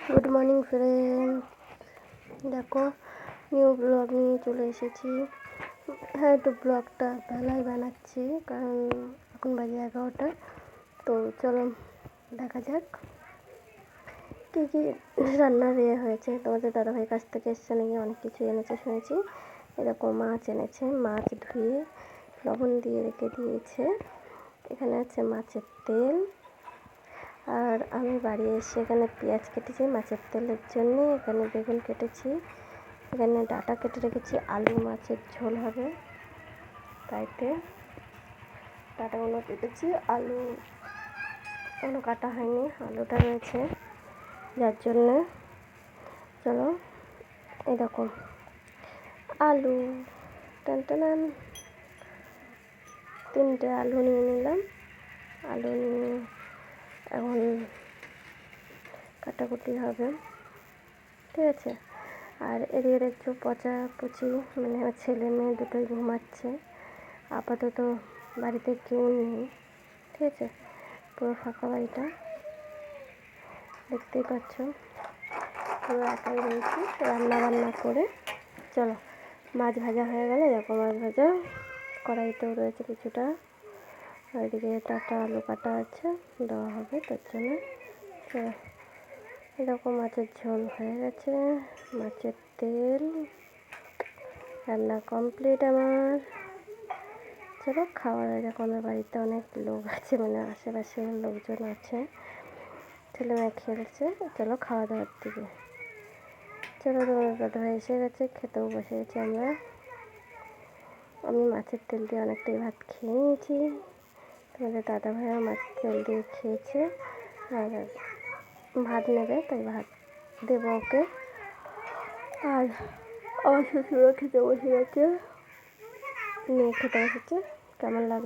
Good morning friend, দেখো new blog নিয়ে চলে এসেছি। হ্যাঁ, একটু ব্লগটা বেলায় বানাচ্ছি কারণ এখন বাজে 11টা। তো চলো দেখা যাক কী কী রান্নার হয়েছে। তোমাদের দাদাভাই কাছ থেকে এসছে নাকি অনেক কিছু এনেছে শুনেছি। এরকম মাছ এনেছে, মাছ ধুয়ে লবণ দিয়ে রেখে দিয়েছে। এখানে আছে মাছের তেল, আর আমি বাড়ি এসে এখানে পেঁয়াজ কেটেছি মাছের তেলের জন্য, এখানে বেগুন কেটেছি, এখানে ডাঁটা কেটে রেখেছি, আলু মাছের ঝোল হবে তাইতে ডাঁটাগুলো কেটেছি, আলু কোনো কাটা হয়নি, আলুটা রয়েছে যার জন্যে। চলো এরকম আলু টান 3টে আলু নিয়ে নিলাম। আলু নিয়ে এখন কাটাকুটি হবে, ঠিক আছে। আর এদিকে দেখছো পচাপুচি, মানে আমার ছেলে মেয়ে দুটোই ঘুমাচ্ছে। আপাতত বাড়িতে কেউ নেই, ঠিক আছে, পুরো ফাঁকা বাড়িটা দেখতেই পাচ্ছ, পুরো একাই রয়েছি রান্না বান্না করে। চলো মাছ ভাজা হয়ে গেলে, এরকম মাছ ভাজা কড়াইতেও রয়েছে কিছুটা, আর এদিকে ডাঁটা আলু কাটা আছে, দেওয়া হবে তার জন্য। চলো এরকম মাছের ঝোল হয়ে গেছে, মাছের তেল রান্না কমপ্লিট আমার। চলো খাওয়ার এরকম বাড়িতে অনেক লোক আছে, মানে আশেপাশে লোকজন আছে, ছেলে মেয়ে খেলছে। চলো খাওয়া দাওয়ার দিকে চলো। তোমার দাদাভাই এসে গেছে, খেতেও বসে গেছি আমরা। আমি মাছের তেল দিয়ে অনেকটাই ভাত খেয়ে নিয়েছি, তোমাদের দাদাভাইও মাছের তেল দিয়ে খেয়েছে, আর ভাত নেবে তাই ভাত দেবো ওকে। আর আমার শ্বশুরও খেতে বসে গেছে, মেয়ে খেতে বসেছে। কেমন লাগবে?